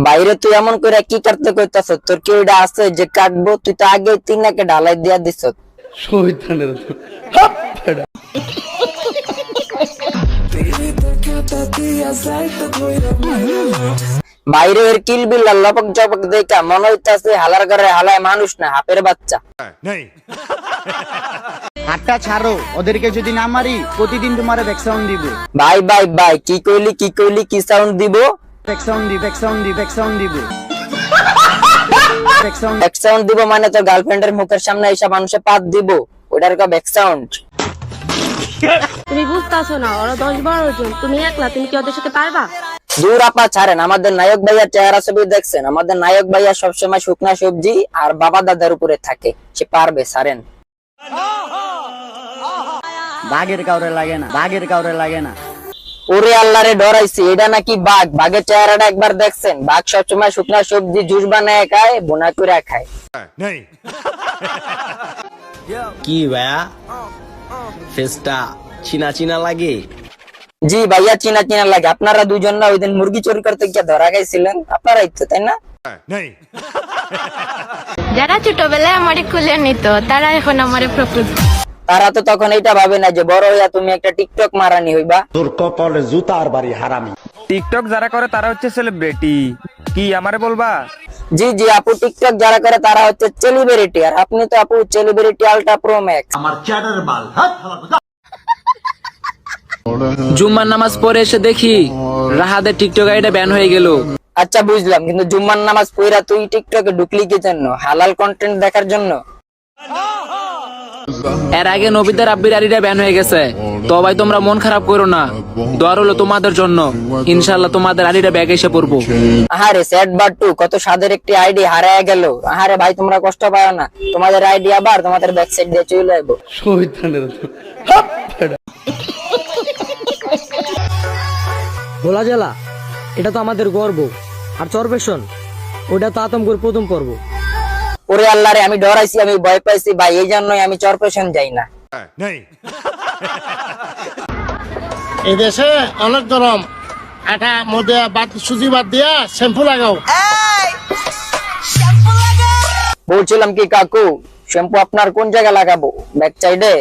বাইরে তুই এমন করে কি করতে কইতাছ? তোর কি ওইটা আছে যে কাটবো? তুই তো আগে তিনাকে ঢালাই দিয়া দিছ। বাইরে এর কিলবিল লপক জপক দেখা মনে হইতাছে হালার ঘরে হালায় মানুষ না, হাপের বাচ্চা। হাতটা ছাড়ো, ওদেরকে যদি না মারি প্রতিদিন তোমার ব্যাক সাউন্ড দিব। ভাই ভাই ভাই, কি কইলি কি সাউন্ড দিব? ব্যাক সাউন্ড দিব, ব্যাক সাউন্ড দিব, ব্যাক সাউন্ড দিব, ব্যাক সাউন্ড দিব মানে তোর গার্লফ্রেন্ডের মুখের সামনে এসব মানুষে পাত দিব, ওটার কা ব্যাক সাউন্ড? তুমি বুঝতাছো না, ওরা 10-12 জন, তুমি একলা, তুমি কি ওদের সাথে পারবা? দূর আপা ছাড়েন, আমাদের নায়ক ভাইয়ার চেহারা ছবি দেখছেন? আমাদের নায়ক ভাইয়া সবসময় শুকনা সবজি আর বাবা দাদার উপরে থাকে, সে পারবে, ছাড়েন। বাঘের কাউরে লাগে না, বাঘের কাউরে লাগে না। ওরে আল্লাহরে ডরাইছি, এটা নাকি বাঘ? বাঘের চেহারাটা একবার দেখছেন? বাঘ সবসময় শুকনা সবজি জুস বানায় খায়, বোনা করে খায়। কি ভাইয়া, ফেসটা চিনা চিনা লাগে? জি ভাইয়া, চিনা চিনা লাগে। আপনারা দুজন না ওই দিন মুরগি চুরি করতে গিয়ে ধরা গেছিলেন? আপনারাই তো, তাই না? যারা ছোটবেলায় আমারে খুলে নিত, তারা এখন আমারে প্রপোজ। তারা তো তখন এটা ভাবে না যে বড় হইয়া তুমি একটা টিকটক মারানি হইবা। তোর কপালে জুতার বাড়ি হারামি। টিকটক যারা করে তারা হচ্ছে সেলিব্রিটি, কি আমারে বলবা? জি জি আপু, টিকটক যারা করে তারা হচ্ছে সেলিব্রিটি, আর আপনি তো আপু সেলিব্রিটি আলট্রা প্রো ম্যাক্স। আমার চ্যাটার বাল। জুম্মার নামাজ পড়ে এসে দেখি রাহাদের টিকটক আইডি ব্যান হয়ে গেল। আচ্ছা বুঝলাম, কিন্তু জুম্মার নামাজ পড়া তুই টিকটকে ঢুকলি কি জন্য? হালাল কন্টেন্ট দেখার জন্য? এর আগে নবীদের আব্বির আইডিটা ব্যান হয়ে গেছে। তো ভাই তোমরা মন খারাপ করো না, দোয়া হলো তোমাদের জন্য, ইনশাআল্লাহ তোমাদের আইডিটা ব্যাক এসে পড়বো। আহারে স্যাড বাট্টু, কত স্বাদের একটি আইডি হারায় গেল। আহারে ভাই, তোমরা কষ্ট পাও না, তোমাদের আইডি আবার তোমাদের ব্যাক সাইড দিয়ে চলে আইবো। ভোলা জেলা এটা তো আমাদের গর্ব, আর চরপেশন ওটা তো আতঙ্কের প্রথম পর্ব। ওরে আল্লাহ রে, আমি ডরাইছি, আমি ভয় পাইছি ভাই, এই জন্যই আমি চরপেশন যাই না। এই দেশে অনেক গরম, আটা মধ্যে সুজি বাদ দিয়া শ্যাম্পু লাগাও। বলছিলাম কি কাকু, শ্যাম্পু আপনার কোন জায়গায় লাগাবো? ব্যাক সাইডে?